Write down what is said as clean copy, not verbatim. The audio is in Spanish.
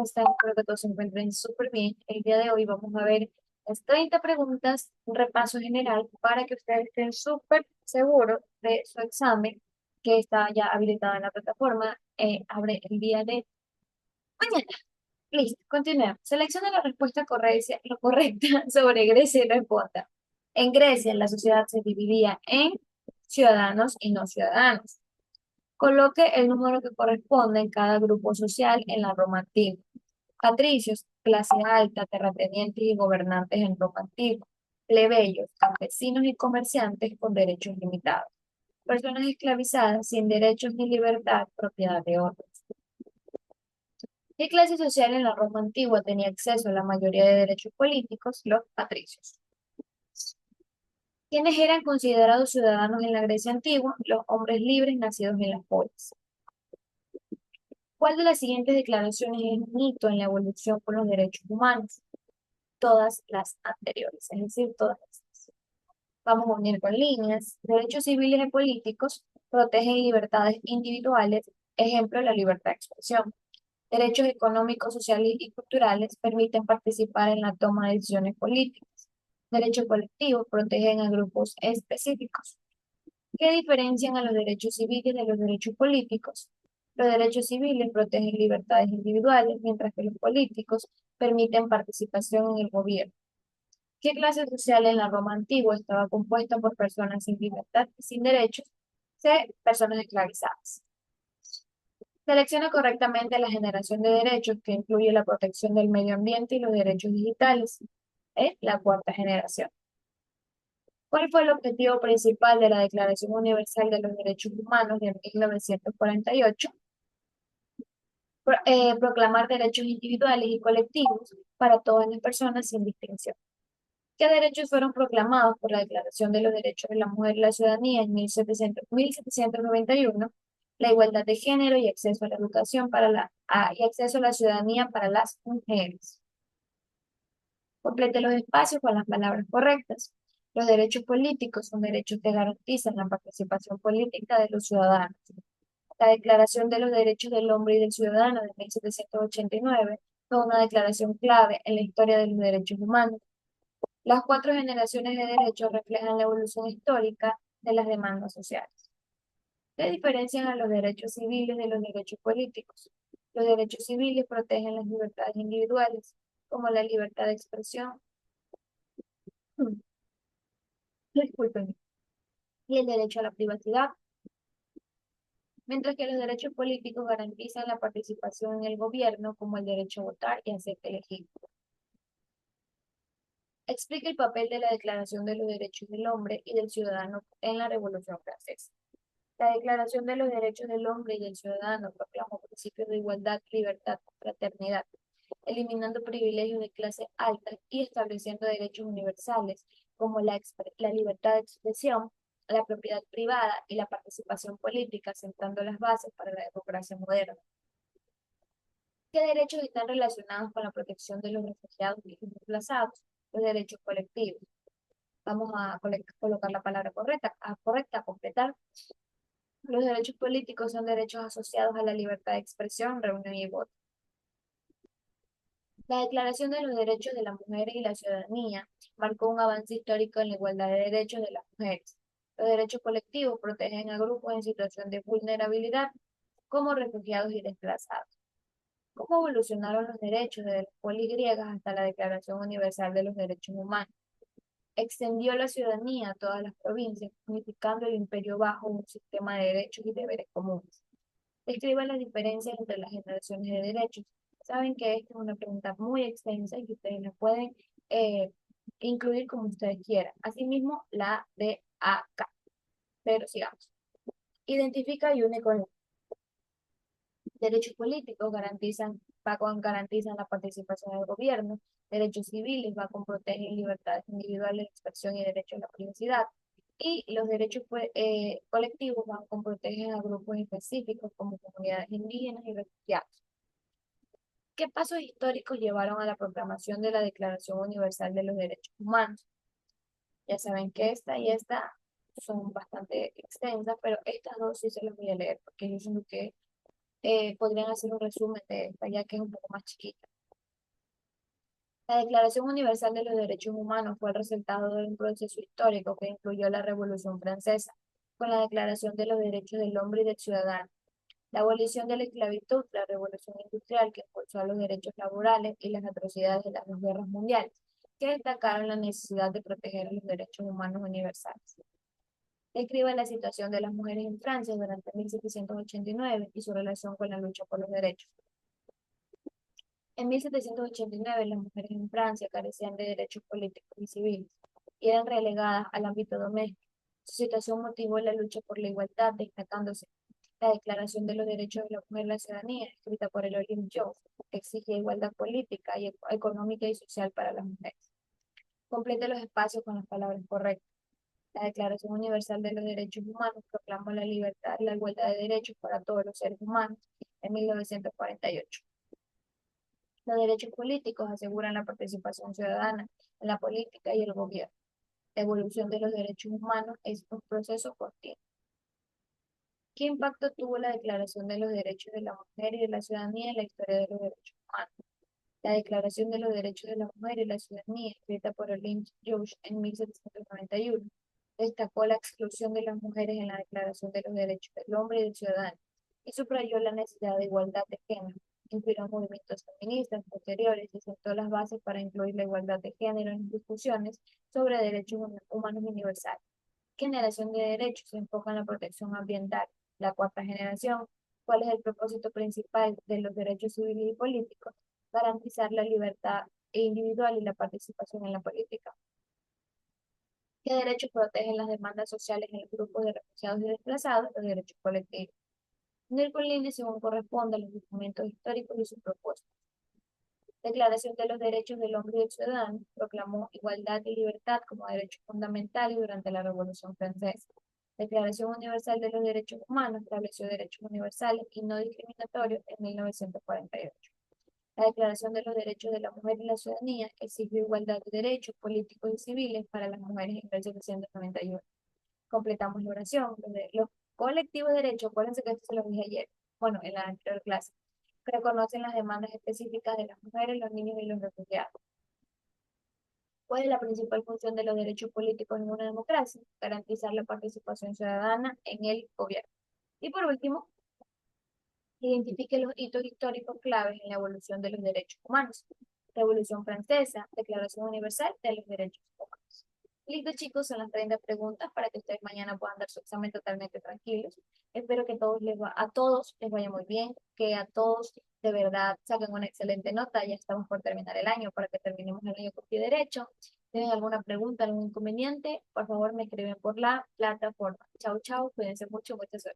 Están, espero que todos se encuentren súper bien. El día de hoy vamos a ver las 30 preguntas, un repaso general para que ustedes estén súper seguros de su examen que está ya habilitado en la plataforma. Abre el día de mañana. Listo, continuemos. Selecciona la respuesta correcta sobre Grecia y responda. En Grecia, la sociedad se dividía en ciudadanos y no ciudadanos. Coloque el número que corresponde en cada grupo social en la Roma antigua. Patricios, clase alta, terratenientes y gobernantes en Roma antigua. Plebeyos, campesinos y comerciantes con derechos limitados. Personas esclavizadas sin derechos ni libertad, propiedad de otros. ¿Qué clase social en la Roma antigua tenía acceso a la mayoría de derechos políticos? Los patricios. ¿Quiénes eran considerados ciudadanos en la Grecia antigua? Los hombres libres nacidos en las polis. ¿Cuál de las siguientes declaraciones es un hito en la evolución por los derechos humanos? Todas las anteriores, es decir, todas estas. Vamos a unir con líneas. Derechos civiles y políticos protegen libertades individuales, ejemplo, la libertad de expresión. Derechos económicos, sociales y culturales permiten participar en la toma de decisiones políticas. Derechos colectivos protegen a grupos específicos. ¿Qué diferencian a los derechos civiles de los derechos políticos? Los derechos civiles protegen libertades individuales, mientras que los políticos permiten participación en el gobierno. ¿Qué clase social en la Roma antigua estaba compuesta por personas sin libertad y sin derechos? C. Personas esclavizadas. Selecciona correctamente la generación de derechos que incluye la protección del medio ambiente y los derechos digitales. La cuarta generación. ¿Cuál fue el objetivo principal de la Declaración Universal de los Derechos Humanos de 1948? Proclamar derechos individuales y colectivos para todas las personas sin distinción. ¿Qué derechos fueron proclamados por la Declaración de los Derechos de la Mujer y la Ciudadanía en 1791? La igualdad de género y acceso a la educación y acceso a la ciudadanía para las mujeres. Complete los espacios con las palabras correctas. Los derechos políticos son derechos que garantizan la participación política de los ciudadanos. La Declaración de los Derechos del Hombre y del Ciudadano de 1789 fue una declaración clave en la historia de los derechos humanos. Las cuatro generaciones de derechos reflejan la evolución histórica de las demandas sociales. ¿Qué diferencian a los derechos civiles de los derechos políticos? Los derechos civiles protegen las libertades individuales, como la libertad de expresión, disculpen, y el derecho a la privacidad, mientras que los derechos políticos garantizan la participación en el gobierno, como el derecho a votar y a ser elegido. Explica el papel de la Declaración de los Derechos del Hombre y del Ciudadano en la Revolución Francesa. La Declaración de los Derechos del Hombre y del Ciudadano proclamó principios de igualdad, libertad, fraternidad, eliminando privilegios de clase alta y estableciendo derechos universales como la libertad de expresión, la propiedad privada y la participación política, sentando las bases para la democracia moderna. ¿Qué derechos están relacionados con la protección de los refugiados y los desplazados? Los derechos colectivos. Vamos a colocar la palabra correcta, completar. Los derechos políticos son derechos asociados a la libertad de expresión, reunión y voto. La Declaración de los Derechos de la Mujer y la Ciudadanía marcó un avance histórico en la igualdad de derechos de las mujeres. Los derechos colectivos protegen a grupos en situación de vulnerabilidad, como refugiados y desplazados. ¿Cómo evolucionaron los derechos desde las polis griegas hasta la Declaración Universal de los Derechos Humanos? Extendió la ciudadanía a todas las provincias, unificando el imperio bajo un sistema de derechos y deberes comunes. Describan las diferencias entre las generaciones de derechos. Saben que esta es una pregunta muy extensa y que ustedes la pueden eh, incluir como ustedes quieran. Asimismo, la de acá. Pero sigamos. Identifica y une con derechos políticos, garantizan la participación del gobierno. Derechos civiles, protegen libertades individuales de expresión y derecho a la privacidad. Y los derechos colectivos protegen a grupos específicos como comunidades indígenas y refugiados. ¿Qué pasos históricos llevaron a la proclamación de la Declaración Universal de los Derechos Humanos? Ya saben que esta y esta son bastante extensas, pero estas dos sí se las voy a leer porque yo siento que podrían hacer un resumen de esta, ya que es un poco más chiquita. La Declaración Universal de los Derechos Humanos fue el resultado de un proceso histórico que incluyó la Revolución Francesa, con la Declaración de los Derechos del Hombre y del Ciudadano, la abolición de la esclavitud, la Revolución Industrial que impulsó los derechos laborales y las atrocidades de las dos guerras mundiales, que destacaron la necesidad de proteger los derechos humanos universales. Describe la situación de las mujeres en Francia durante 1789 y su relación con la lucha por los derechos. En 1789, las mujeres en Francia carecían de derechos políticos y civiles y eran relegadas al ámbito doméstico. Su situación motivó la lucha por la igualdad, destacándose la Declaración de los Derechos de la Mujer y la Ciudadanía, escrita por el Olympe Job, que exige igualdad política y económica y social para las mujeres. Complete los espacios con las palabras correctas. La Declaración Universal de los Derechos Humanos proclamó la libertad y la igualdad de derechos para todos los seres humanos en 1948. Los derechos políticos aseguran la participación ciudadana en la política y el gobierno. La evolución de los derechos humanos es un proceso continuo. ¿Qué impacto tuvo la Declaración de los Derechos de la Mujer y de la Ciudadanía en la historia de los derechos humanos? La Declaración de los Derechos de la Mujer y la Ciudadanía, escrita por Lynch George en 1791, destacó la exclusión de las mujeres en la Declaración de los Derechos del Hombre y del Ciudadano y subrayó la necesidad de igualdad de género. Inspiró movimientos feministas posteriores y sentó las bases para incluir la igualdad de género en discusiones sobre derechos humanos universales. Generación de derechos se enfoca en la protección ambiental. La cuarta generación, ¿cuál es el propósito principal de los derechos civiles y políticos? Garantizar la libertad individual y la participación en la política. ¿Qué derechos protegen las demandas sociales en los grupos de refugiados y desplazados? Los derechos colectivos. Unir con línea según corresponde a los documentos históricos y sus propuestas. Declaración de los Derechos del Hombre y del Ciudadano proclamó igualdad y libertad como derechos fundamentales durante la Revolución Francesa. Declaración Universal de los Derechos Humanos estableció derechos universales y no discriminatorios en 1948. La Declaración de los Derechos de la Mujer y la Ciudadanía exigió igualdad de derechos políticos y civiles para las mujeres en 1791. Completamos la oración. Los colectivos de derechos, acuérdense que esto se lo dije ayer, bueno, en la anterior clase, que reconocen las demandas específicas de las mujeres, los niños y los refugiados. ¿Cuál es la principal función de los derechos políticos en una democracia? Garantizar la participación ciudadana en el gobierno. Y por último, identifique los hitos históricos claves en la evolución de los derechos humanos. Revolución Francesa, Declaración Universal de los Derechos Humanos. Listo, chicos, son las 30 preguntas para que ustedes mañana puedan dar su examen totalmente tranquilos. Espero que a todos les vaya muy bien, que a todos de verdad saquen una excelente nota. Ya estamos por terminar el año para que terminemos el año con pie derecho. ¿Tienen alguna pregunta, algún inconveniente? Por favor, me escriben por la plataforma. Chau, chau, cuídense mucho, mucha suerte.